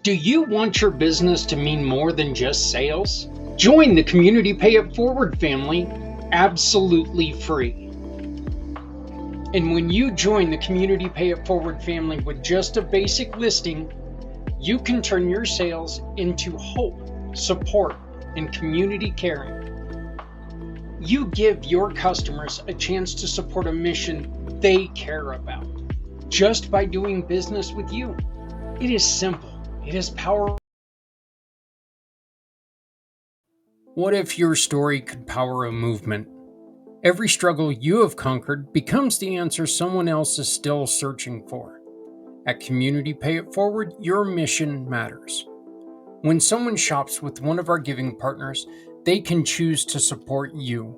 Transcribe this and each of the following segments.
Do you want your business to mean more than just sales? Join the Community Pay It Forward family absolutely free. And when you join the Community Pay It Forward family with just a basic listing, you can turn your sales into hope, support, and community caring. You give your customers a chance to support a mission they care about just by doing business with you. It is simple. It is powerful. What if your story could power a movement? Every struggle you have conquered becomes the answer someone else is still searching for. At Community Pay It Forward, your mission matters. When someone shops with one of our giving partners, they can choose to support you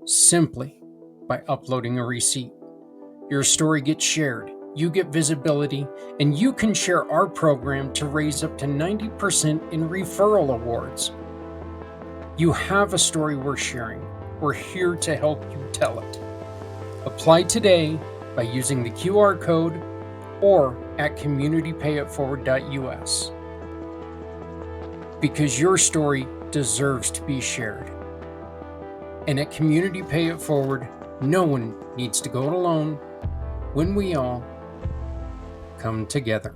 simply by uploading a receipt. Your story gets shared, you get visibility, and you can share our program to raise up to 90% in referral awards. You have a story worth sharing. We're here to help you tell it. Apply today by using the QR code or at communitypayitforward.us. Because your story deserves to be shared. And at Community Pay It Forward, no one needs to go it alone when we all come together.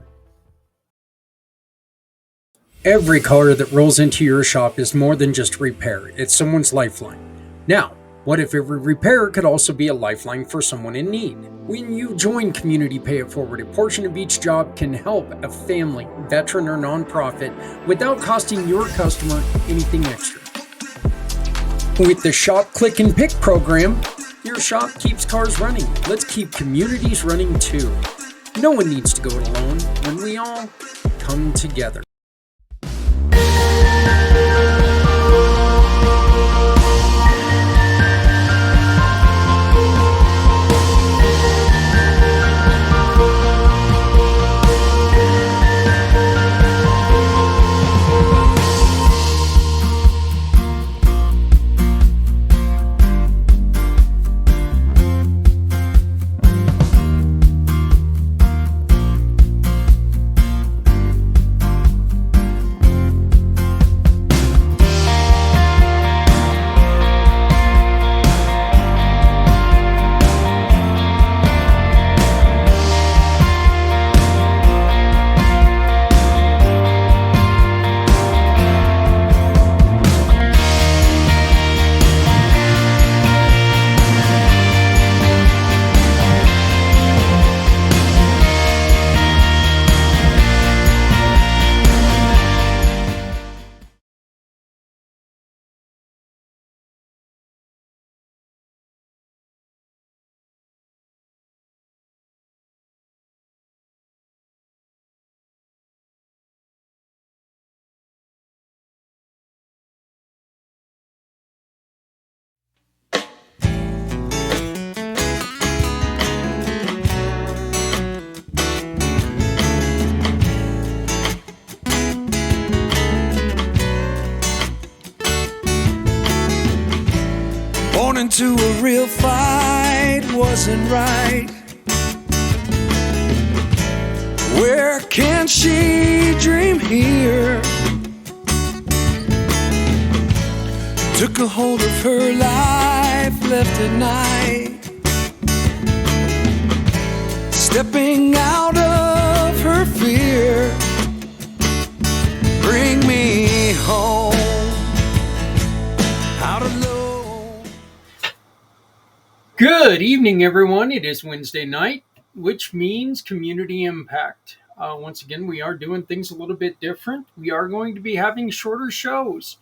Every car that rolls into your shop is more than just a repair. It's someone's lifeline. Now, what if every repair could also be a lifeline for someone in need? When you join Community Pay It Forward, a portion of each job can help a family, veteran, or nonprofit without costing your customer anything extra. With the Shop, Click, and Pick program, your shop keeps cars running. Let's keep communities running too. No one needs to go it alone when we all come together. Born into a real fight wasn't right. Where can she dream here? Took a hold of her life, left at night, stepping out of her fear. Bring me home, out of love. Good evening, everyone. It is Wednesday night, which means Community Impact. Once again, we are doing things a little bit different. We are going to be having shorter shows.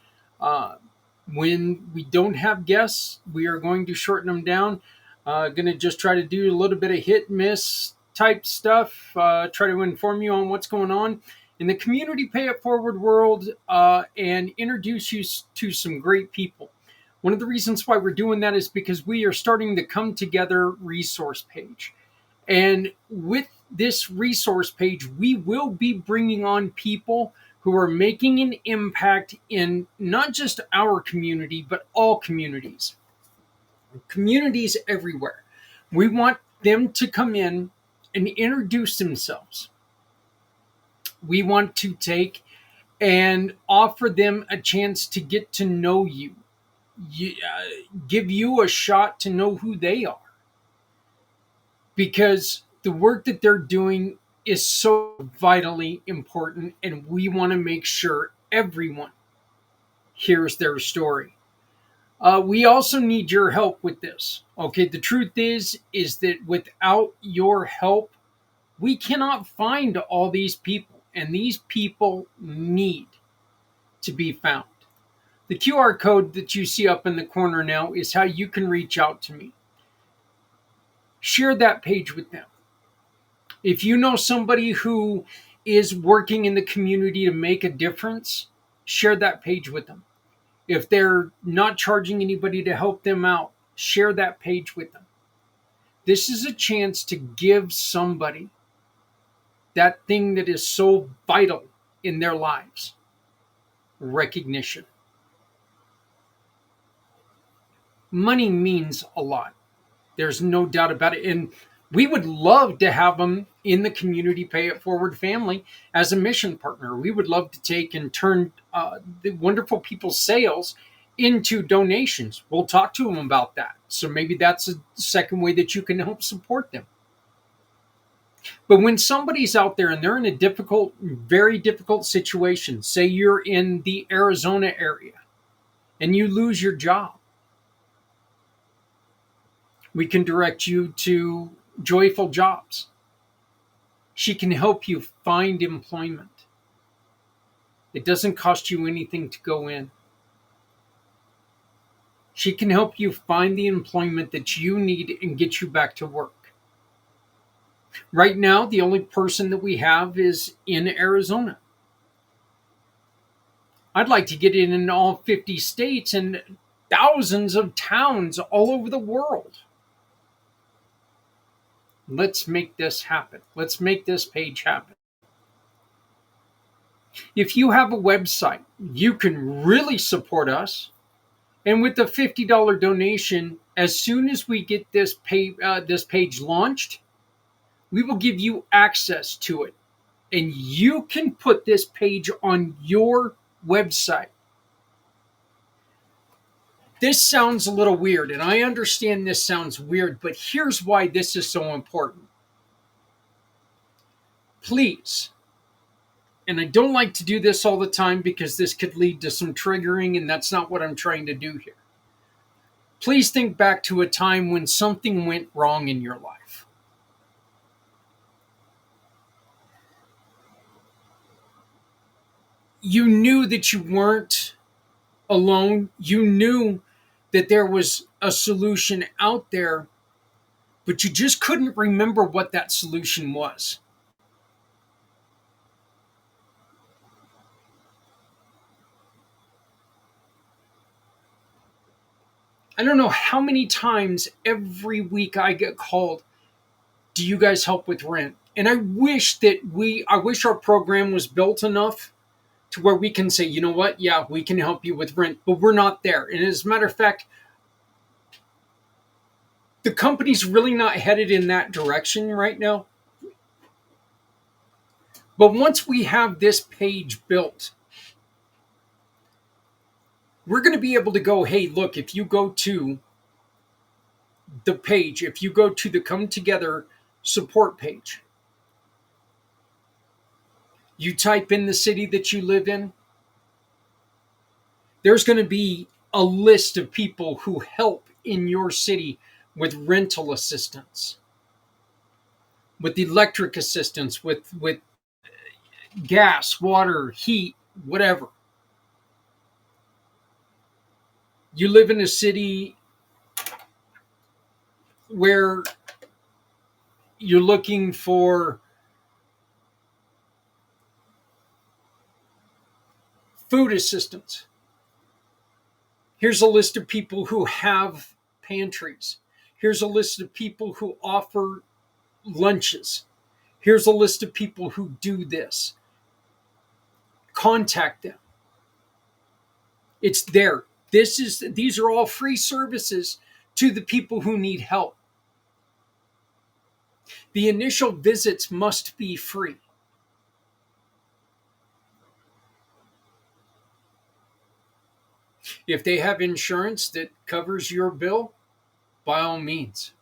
When we don't have guests, we are going to shorten them down. Going to just try to do a little bit of hit miss type stuff. Try to inform you on what's going on in the Community Pay It Forward world and introduce you to some great people. One of the reasons why we're doing that is because we are starting the Come Together resource page. And with this resource page, we will be bringing on people who are making an impact in not just our community, but all communities. Communities everywhere. We want them to come in and introduce themselves. We want to take and offer them a chance to get to know you, give you a shot to know who they are, because the work that they're doing is so vitally important, and we want to make sure everyone hears their story. We also need your help with this. Okay, the truth is that without your help, we cannot find all these people, and these people need to be found. The QR code that you see up in the corner now is how you can reach out to me. Share that page with them. If you know somebody who is working in the community to make a difference, share that page with them. If they're not charging anybody to help them out, share that page with them. This is a chance to give somebody that thing that is so vital in their lives: recognition. Money means a lot. There's no doubt about it. And we would love to have them in the Community Pay It Forward family as a mission partner. We would love to take and turn the wonderful people's sales into donations. We'll talk to them about that. So maybe that's a second way that you can help support them. But when somebody's out there and they're in a difficult, very difficult situation, say you're in the Arizona area and you lose your job, we can direct you to Joyful Jobs. She can help you find employment. It doesn't cost you anything to go in. She can help you find the employment that you need and get you back to work. Right now, the only person that we have is in Arizona. I'd like to get it in all 50 states and thousands of towns all over the world. Let's make this happen. Let's make this page happen. If you have a website, you can really support us. And with the $50 donation, as soon as we get this page launched, we will give you access to it. And you can put this page on your website. This sounds a little weird, and I understand this sounds weird, but here's why this is so important. Please, and I don't like to do this all the time because this could lead to some triggering, and that's not what I'm trying to do here. Please think back to a time when something went wrong in your life. You knew that you weren't alone. You knew that there was a solution out there, but you just couldn't remember what that solution was. I don't know how many times every week I get called, do you guys help with rent? And I wish our program was built enough to where we can say, you know what? Yeah, we can help you with rent, but we're not there. And as a matter of fact, the company's really not headed in that direction right now. But once we have this page built, we're going to be able to go, hey, look, if you go to the page, if you go to the Come Together support page, you type in the city that you live in, there's going to be a list of people who help in your city with rental assistance, with electric assistance, with gas, water, heat, whatever. You live in a city where you're looking for food assistance. Here's a list of people who have pantries. Here's a list of people who offer lunches. Here's a list of people who do this. Contact them. It's there. These are all free services to the people who need help. The initial visits must be free. If they have insurance that covers your bill, by all means.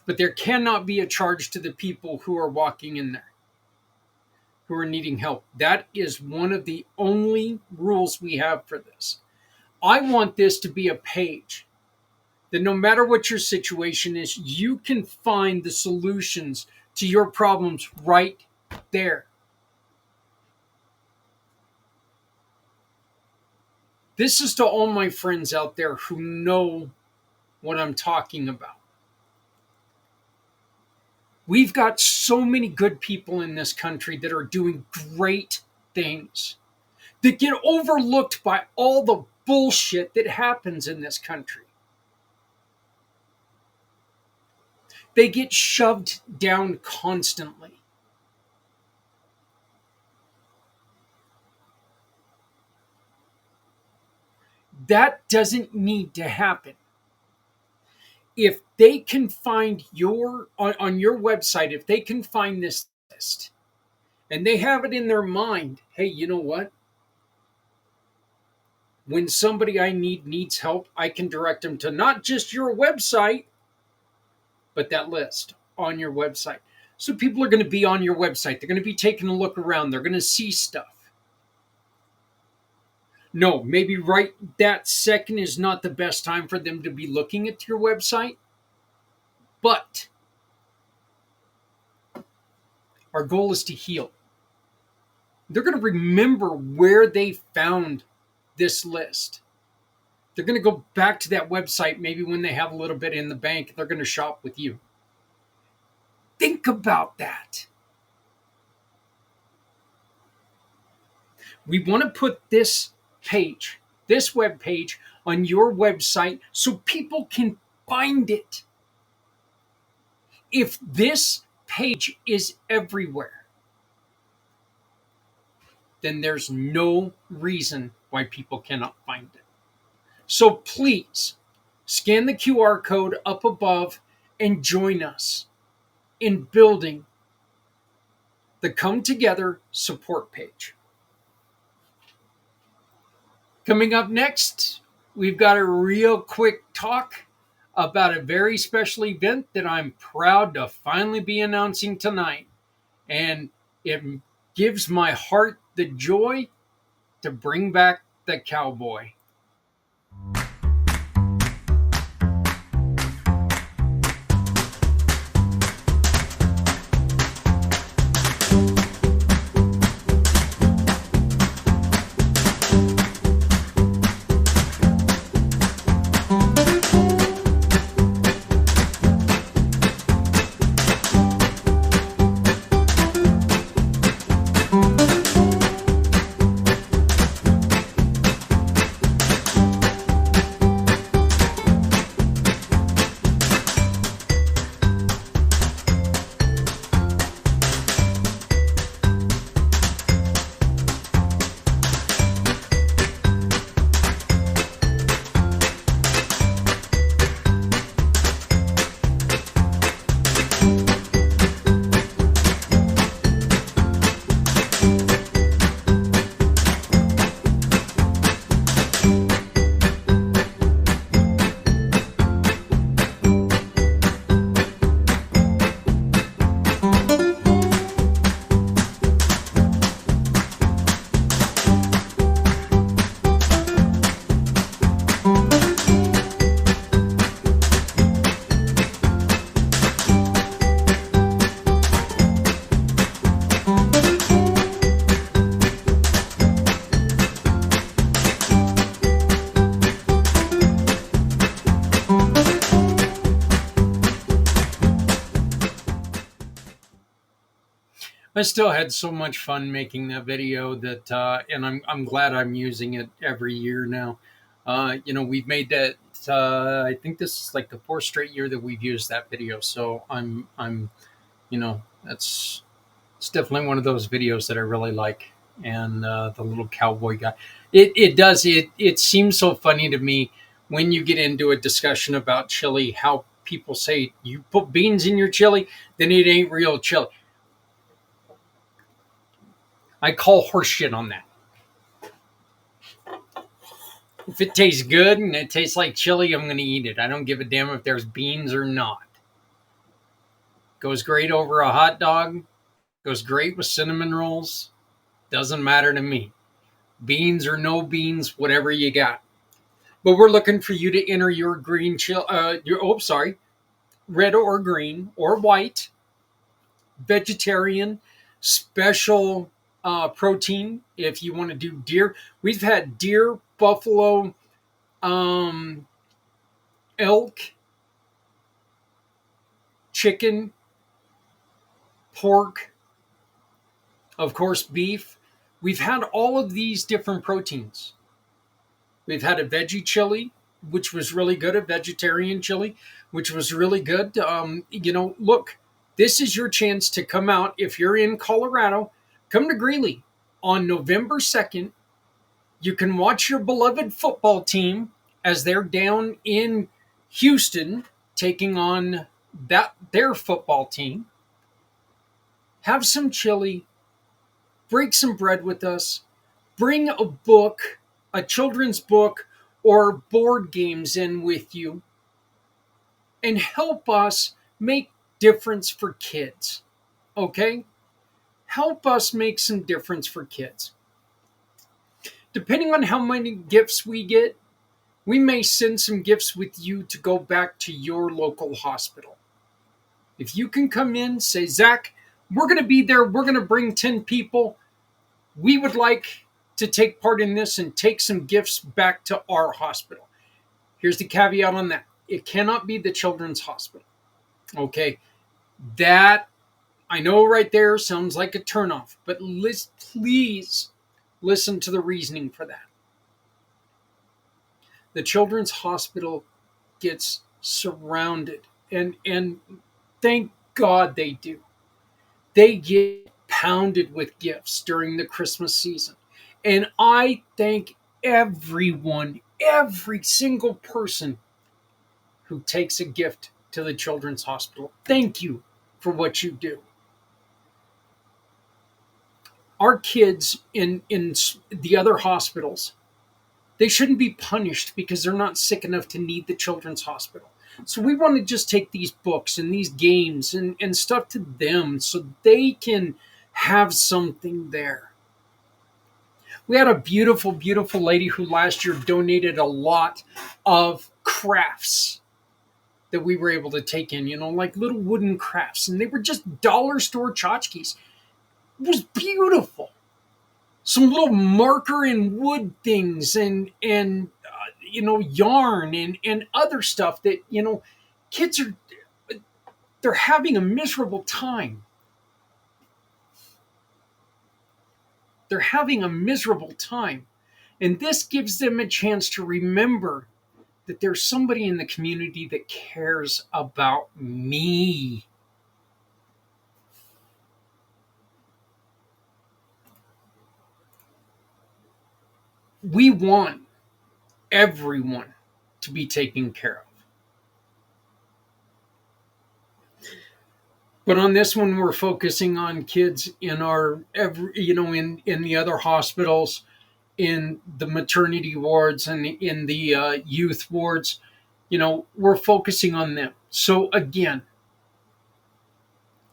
But there cannot be a charge to the people who are walking in there, who are needing help. That is one of the only rules we have for this. I want this to be a page that no matter what your situation is, you can find the solutions to your problems right there. This is to all my friends out there who know what I'm talking about. We've got so many good people in this country that are doing great things that get overlooked by all the bullshit that happens in this country. They get shoved down constantly. That doesn't need to happen. If they can find on your website, if they can find this list and they have it in their mind, hey, you know what? When somebody I need needs help, I can direct them to not just your website, but that list on your website. So people are going to be on your website. They're going to be taking a look around. They're going to see stuff. No, maybe right that second is not the best time for them to be looking at your website. But our goal is to heal. They're going to remember where they found this list. They're going to go back to that website maybe when they have a little bit in the bank. They're going to shop with you. Think about that. We want to put this page, this web page, on your website so people can find it. If this page is everywhere, then there's no reason why people cannot find it. So please scan the QR code up above and join us in building the Come Together support page. Coming up next, we've got a real quick talk about a very special event that I'm proud to finally be announcing tonight. And it gives my heart the joy to bring back the cowboy. I still had so much fun making that video that, and I'm glad I'm using it every year now. We've made that. I think this is like the fourth straight year that we've used that video. So that's it's definitely one of those videos that I really like. And the little cowboy guy, it seems so funny to me when you get into a discussion about chili, how people say you put beans in your chili, then it ain't real chili. I call horseshit on that. If it tastes good and it tastes like chili, I'm going to eat it. I don't give a damn if there's beans or not. Goes great over a hot dog. Goes great with cinnamon rolls. Doesn't matter to me. Beans or no beans, whatever you got. But we're looking for you to enter your green chili. Red or green or white, vegetarian, special protein. If you want to do deer, we've had deer, buffalo, um, elk, chicken, pork, of course, beef. We've had all of these different proteins. We've had a veggie chili, which was really good, a vegetarian chili, which was really good. Look, this is your chance to come out. If you're in Colorado, come to Greeley on November 2nd. You can watch your beloved football team as they're down in Houston taking on their football team. Have some chili, break some bread with us, bring a book, a children's book, or board games in with you, and help us make difference for kids. Okay? Help us make some difference for kids. Depending on how many gifts we get, we may send some gifts with you to go back to your local hospital. If you can come in, say, Zach, we're going to be there. We're going to bring 10 people. We would like to take part in this and take some gifts back to our hospital. Here's the caveat on that. It cannot be the children's hospital. Okay. That, I know right there, sounds like a turnoff, but please listen to the reasoning for that. The children's hospital gets surrounded, and thank God they do. They get pounded with gifts during the Christmas season. And I thank everyone, every single person who takes a gift to the children's hospital. Thank you for what you do. Our kids in the other hospitals, they shouldn't be punished because they're not sick enough to need the children's hospital. So we want to just take these books and these games and stuff to them so they can have something there. We had a beautiful, beautiful lady who last year donated a lot of crafts that we were able to take in, like little wooden crafts. And they were just dollar store tchotchkes. It was beautiful. Some little marker and wood things and yarn and other stuff that, kids they're having a miserable time. They're having a miserable time. And this gives them a chance to remember that there's somebody in the community that cares about me. We want everyone to be taken care of. But on this one, we're focusing on kids in in the other hospitals, in the maternity wards and in the youth wards. We're focusing on them. So again,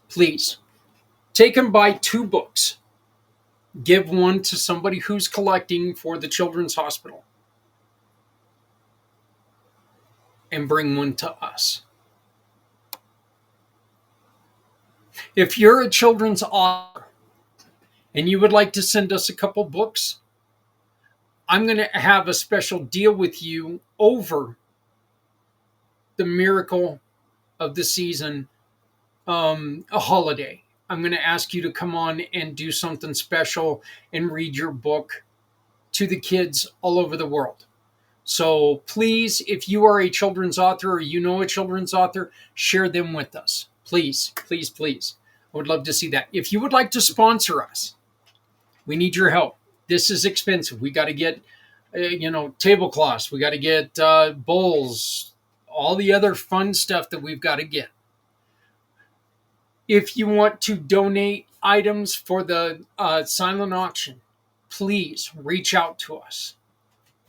please take and buy 2 books. Give one to somebody who's collecting for the children's hospital, and bring one to us. If you're a children's author and you would like to send us a couple books, I'm going to have a special deal with you over the miracle of the season, a holiday. I'm going to ask you to come on and do something special and read your book to the kids all over the world. So please, if you are a children's author or you know a children's author, share them with us. Please, please, please. I would love to see that. If you would like to sponsor us, we need your help. This is expensive. We got to get, tablecloths. We got to get bowls, all the other fun stuff that we've got to get. If you want to donate items for the silent auction, please reach out to us.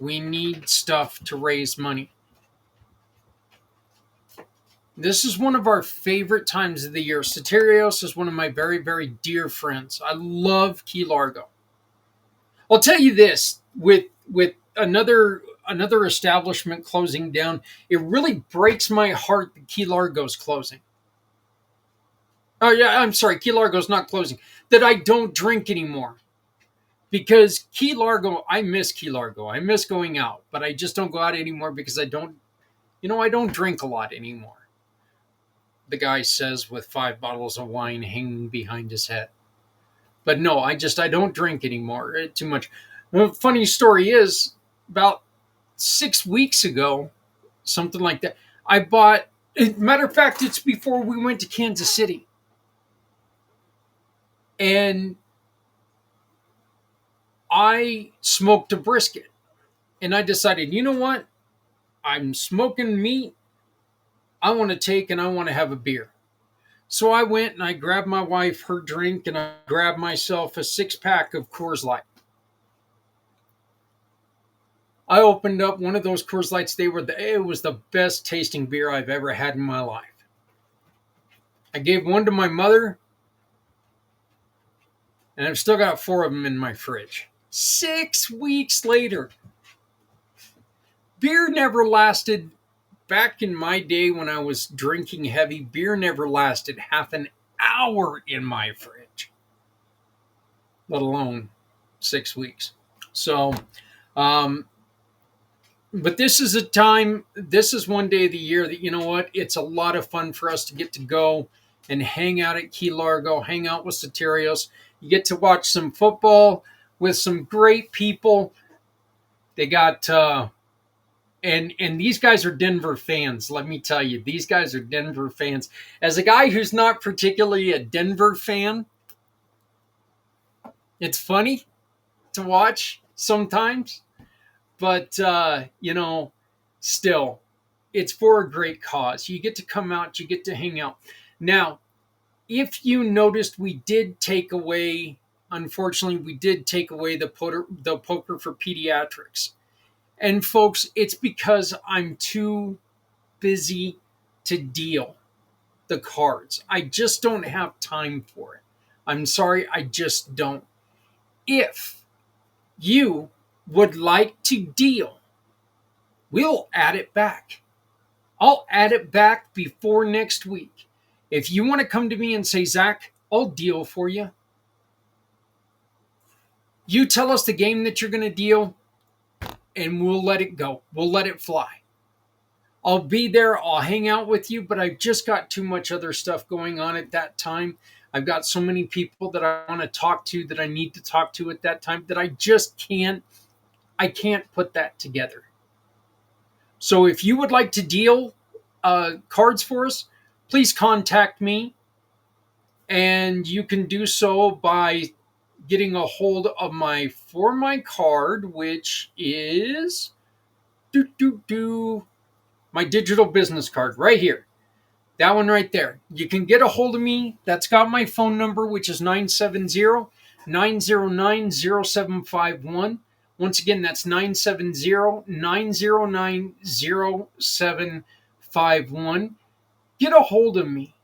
We need stuff to raise money. This is one of our favorite times of the year. Soterios is one of my very, very dear friends. I love Key Largo. I'll tell you this, with another establishment closing down, it really breaks my heart that Key Largo's closing. Oh yeah, I'm sorry, Key Largo's not closing. That I don't drink anymore. Because Key Largo, I miss Key Largo. I miss going out, but I just don't go out anymore because I don't drink a lot anymore. The guy says with 5 bottles of wine hanging behind his head. But no, I don't drink anymore. Too much. The funny story is, about 6 weeks ago, something like that, I bought. Matter of fact, it's before we went to Kansas City, and I smoked a brisket, and I decided, you know what? I'm smoking meat. I want to take and I want to have a beer. So I went and I grabbed my wife her drink, and I grabbed myself a 6 pack of Coors Light. I opened up one of those Coors Lights. It was the best tasting beer I've ever had in my life. I gave one to my mother, and I've still got 4 of them in my fridge. 6 weeks later, beer never lasted. Back in my day when I was drinking heavy, beer never lasted half an hour in my fridge, let alone 6 weeks. So, um, but this is one day of the year that, you know what, it's a lot of fun for us to get to go and hang out at Key Largo, hang out with Soterios. You get to watch some football with some great people. They got, and these guys are Denver fans. Let me tell you, these guys are Denver fans. As a guy who's not particularly a Denver fan, it's funny to watch sometimes. But, still, it's for a great cause. You get to come out, you get to hang out. Now, if you noticed, unfortunately, we did take away the poker for pediatrics. And folks, it's because I'm too busy to deal the cards. I just don't have time for it. I'm sorry, I just don't. If you would like to deal, we'll add it back. I'll add it back before next week. If you want to come to me and say, Zach, I'll deal for you. You tell us the game that you're going to deal, and we'll let it go. We'll let it fly. I'll be there. I'll hang out with you, but I've just got too much other stuff going on at that time. I've got so many people that I want to talk to, that I need to talk to at that time, that I just can't. I can't put that together. So if you would like to deal cards for us, please contact me, and you can do so by getting a hold of my For My card, which is my digital business card right here. That one right there. You can get a hold of me. That's got my phone number, which is 970-909-0751. Once again, that's 970-909-0751. Get a hold of me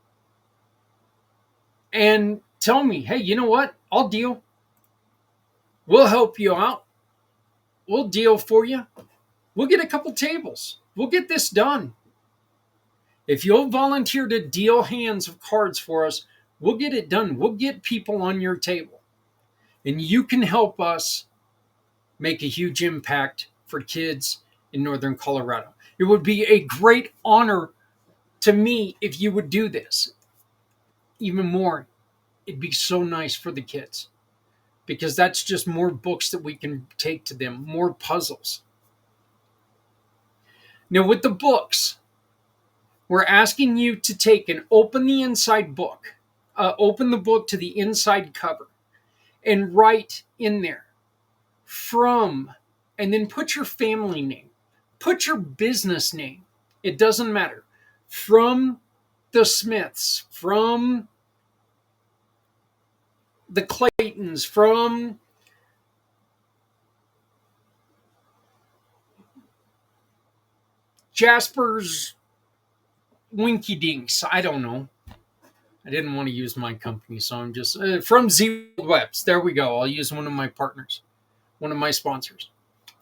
and tell me, hey, you know what? I'll deal. We'll help you out. We'll deal for you. We'll get a couple tables. We'll get this done. If you'll volunteer to deal hands of cards for us, we'll get it done. We'll get people on your table. And you can help us make a huge impact for kids in Northern Colorado. It would be a great honor to me if you would do this. Even more, it'd be so nice for the kids, because that's just more books that we can take to them, more puzzles. Now, with the books, we're asking you to take and open the inside book, open the book to the inside cover, and write in there from, and then put your family name, put your business name. It doesn't matter. From the Smiths, from the Claytons, from Jasper's Winky Dinks. I don't know. I didn't want to use my company, so I'm just from Z Webs. There we go. I'll use one of my partners, one of my sponsors.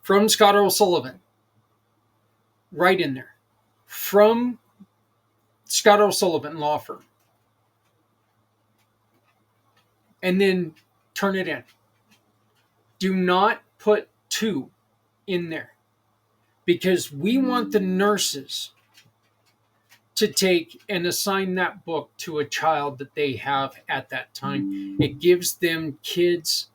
From Scott O'Sullivan, right in there. From Scott O'Sullivan Law Firm. And then turn it in. Do not put two in there because we want the nurses to take and assign that book to a child that they have at that time. It gives them kids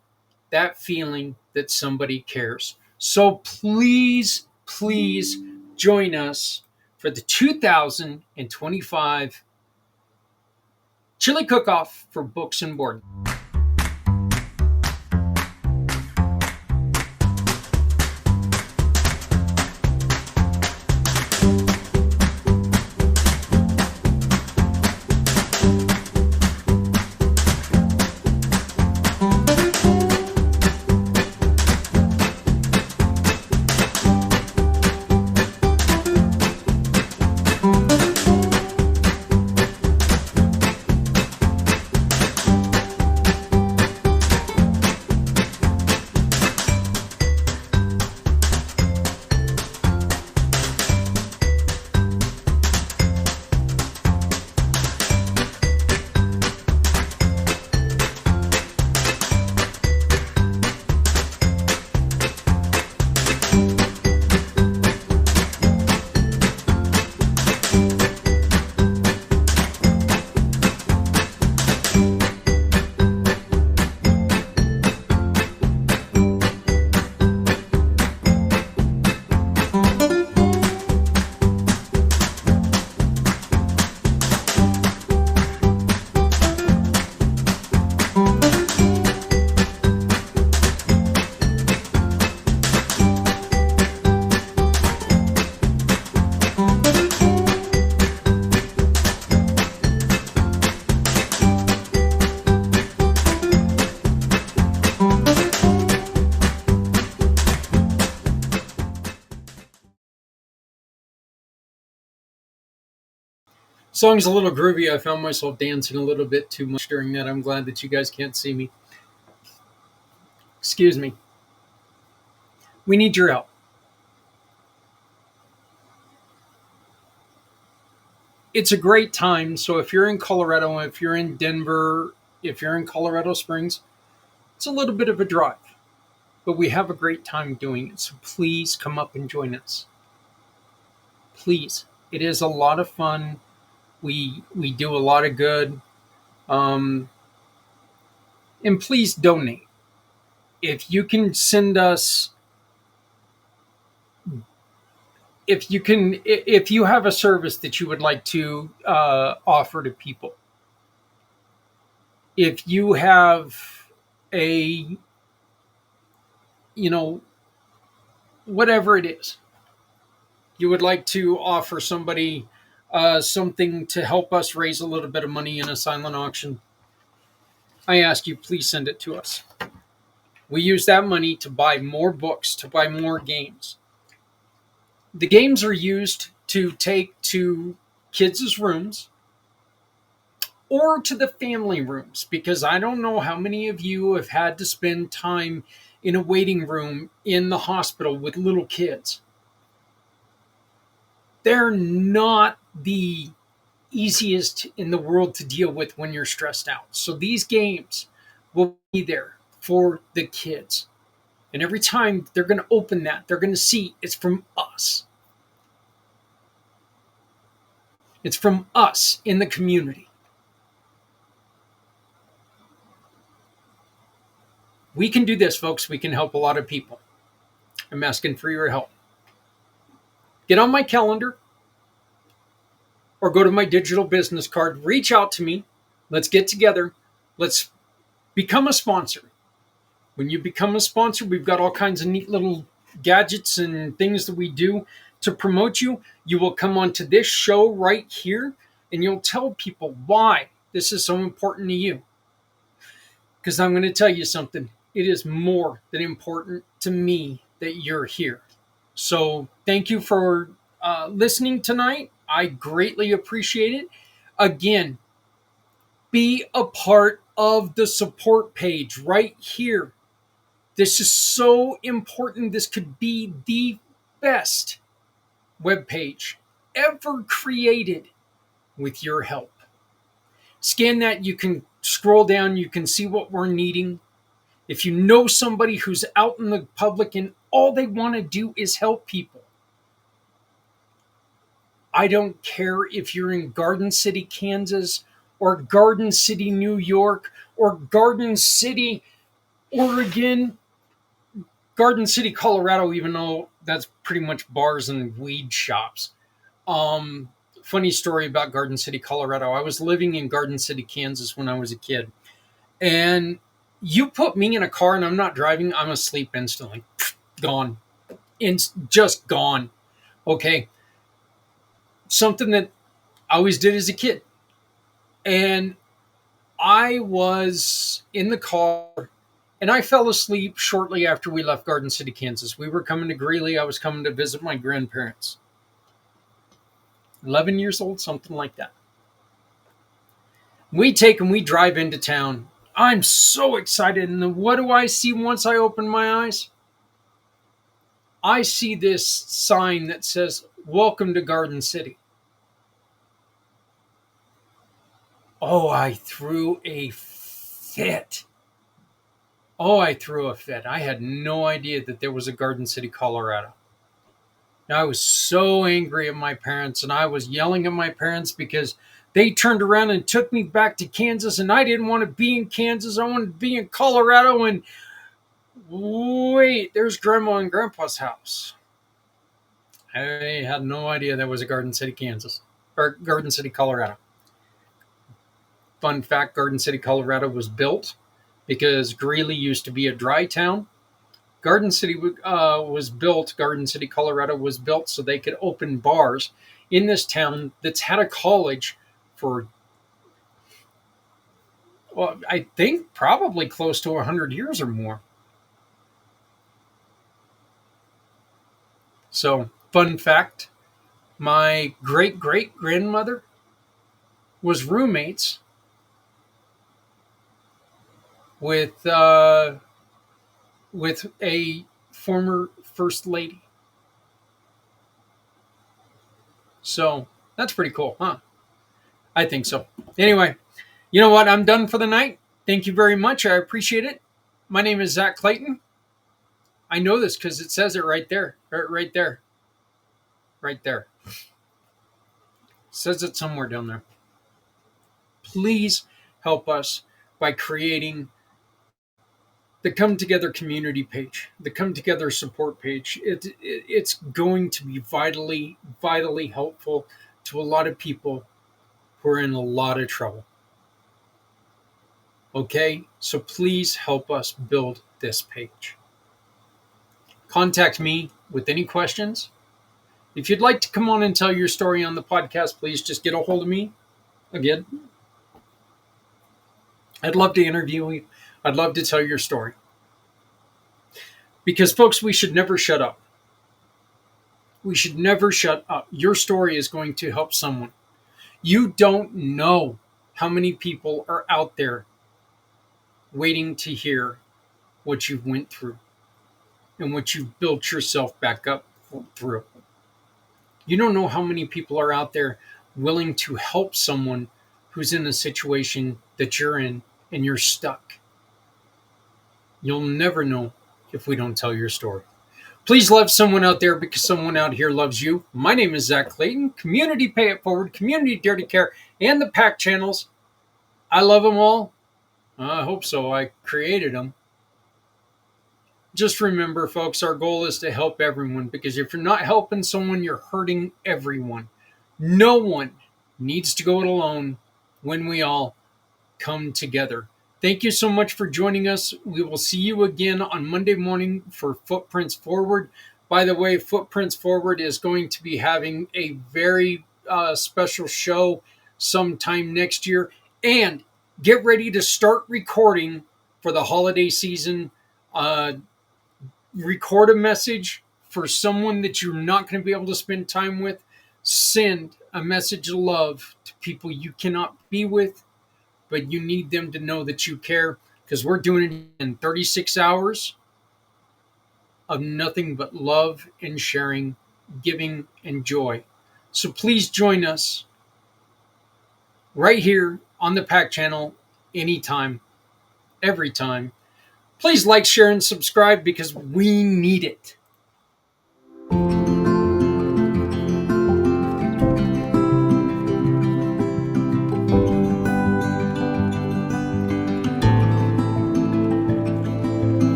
that feeling that somebody cares. So please, please join us for the 2025 Chili Cook-Off for Books and Board. Song's a little groovy. I found myself dancing a little bit too much during that. I'm glad that you guys can't see me. Excuse me. We need your help. It's a great time. So if you're in Colorado, if you're in Denver, if you're in Colorado Springs, it's a little bit of a drive, but we have a great time doing it. So please come up and join us. Please. It is a lot of fun. We do a lot of good. Um, and please donate. If you can send us, if you have a service that you would like to offer to people, if you have a, you know, whatever it is, you would like to offer somebody something to help us raise a little bit of money in a silent auction, I ask you, please send it to us. We use that money to buy more books, to buy more games. The games are used to take to kids' rooms or to the family rooms, because I don't know how many of you have had to spend time in a waiting room in the hospital with little kids. They're not the easiest in the world to deal with when you're stressed out. So these games will be there for the kids. And every time they're going to open that, they're going to see it's from us. It's from us in the community. We can do this, folks. We can help a lot of people. I'm asking for your help. Get on my calendar or go to my digital business card. Reach out to me. Let's get together. Let's become a sponsor. When you become a sponsor, we've got all kinds of neat little gadgets and things that we do to promote you. You will come onto this show right here and you'll tell people why this is so important to you. Because I'm going to tell you something. It is more than important to me that you're here. So thank you for listening tonight. I greatly appreciate it. Again, be a part of the support page right here. This is so important. This could be the best web page ever created with your help. Scan that. You can scroll down. You can see what we're needing. If you know somebody who's out in the public and all they want to do is help people, I don't care if you're in Garden City, Kansas, or Garden City, New York, or Garden City, Oregon, Garden City, Colorado, even though that's pretty much bars and weed shops. Um, Funny story about Garden City, Colorado. I was living in Garden City, Kansas when I was a kid. And you put me in a car and I'm not driving, I'm asleep instantly. Gone. Just gone. Okay. Something that I always did as a kid. And I was in the car and I fell asleep shortly after we left Garden City, Kansas. We were coming to Greeley. I was coming to visit my grandparents. 11 years old, something like that. We take and we drive into town. I'm so excited. And what do I see once I open my eyes? I see this sign that says, "Welcome to Garden City." Oh, I threw a fit. Oh, I threw a fit. I had no idea that there was a Garden City, Colorado. I was so angry at my parents, and I was yelling at my parents because they turned around and took me back to Kansas, and I didn't want to be in Kansas. I wanted to be in Colorado. And wait, there's Grandma and Grandpa's house. I had no idea there was a Garden City, Kansas, or Garden City, Colorado. Fun fact, Garden City, Colorado was built because Greeley used to be a dry town. Garden City was built, Garden City, Colorado was built so they could open bars in this town that's had a college for, well, I think probably close to 100 years or more. So, fun fact, my great-great-grandmother was roommates with a former first lady. So that's pretty cool, huh? I think so. Anyway, you know what? I'm done for the night. Thank you very much. I appreciate it. My name is Zak Clayton. I know this because it says it right there. Right there. Right there. It says it somewhere down there. Please help us by creating the Come Together community page, the Come Together support page. It's going to be vitally helpful to a lot of people who are in a lot of trouble. Okay, so please help us build this page. Contact me with any questions. If you'd like to come on and tell your story on the podcast, please just get a hold of me. Again, I'd love to interview you. I'd love to tell your story. Because, folks, we should never shut up. We should never shut up. Your story is going to help someone. You don't know how many people are out there waiting to hear what you've went through and what you've built yourself back up through. You don't know how many people are out there willing to help someone who's in a situation that you're in and you're stuck. You'll never know if we don't tell your story. Please love someone out there because someone out here loves you. My name is Zak Clayton, Community Pay It Forward, Community Dirty Care, and the PAC channels. I love them all. I hope so. I created them. Just remember, folks, our goal is to help everyone, because if you're not helping someone, you're hurting everyone. No one needs to go it alone when we all come together. Thank you so much for joining us. We will see you again on Monday morning for Footprints Forward. By the way, Footprints Forward is going to be having a very special show sometime next year. And get ready to start recording for the holiday season. Record a message for someone that you're not going to be able to spend time with, send a message of love to people you cannot be with, but you need them to know that you care, because we're doing it in 36 hours of nothing but love and sharing, giving and joy. So please join us right here on the Pack channel anytime, every time. Please like, share, and subscribe because we need it.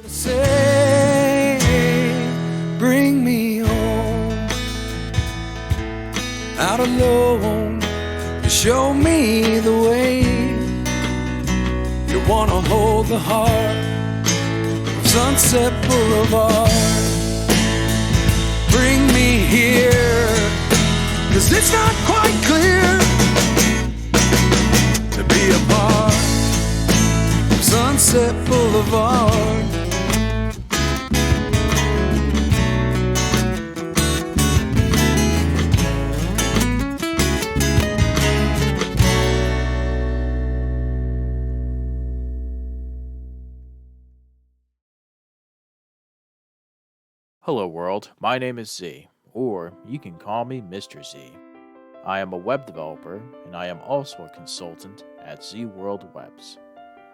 Say, bring me home, out alone, you show me the way. You wanna hold the heart of Sunset Boulevard. Bring me here, 'cause it's not quite clear to be a part of Sunset Boulevard. Hello world, my name is Z, or you can call me Mr. Z. I am a web developer and I am also a consultant at Z World Webs.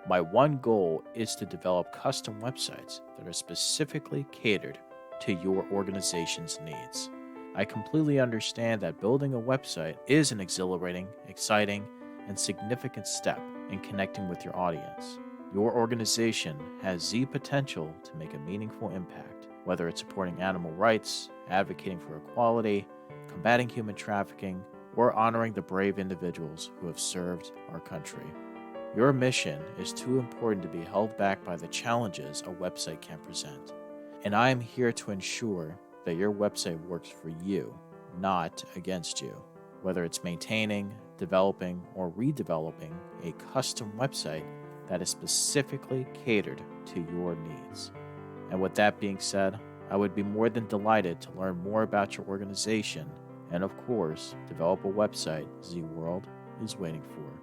My one goal is to develop custom websites that are specifically catered to your organization's needs. I completely understand that building a website is an exhilarating, exciting, and significant step in connecting with your audience. Your organization has Z potential to make a meaningful impact, whether it's supporting animal rights, advocating for equality, combating human trafficking, or honoring the brave individuals who have served our country. Your mission is too important to be held back by the challenges a website can present. And I am here to ensure that your website works for you, not against you. Whether it's maintaining, developing, or redeveloping a custom website that is specifically catered to your needs. And with that being said, I would be more than delighted to learn more about your organization and, of course, develop a website Z World is waiting for.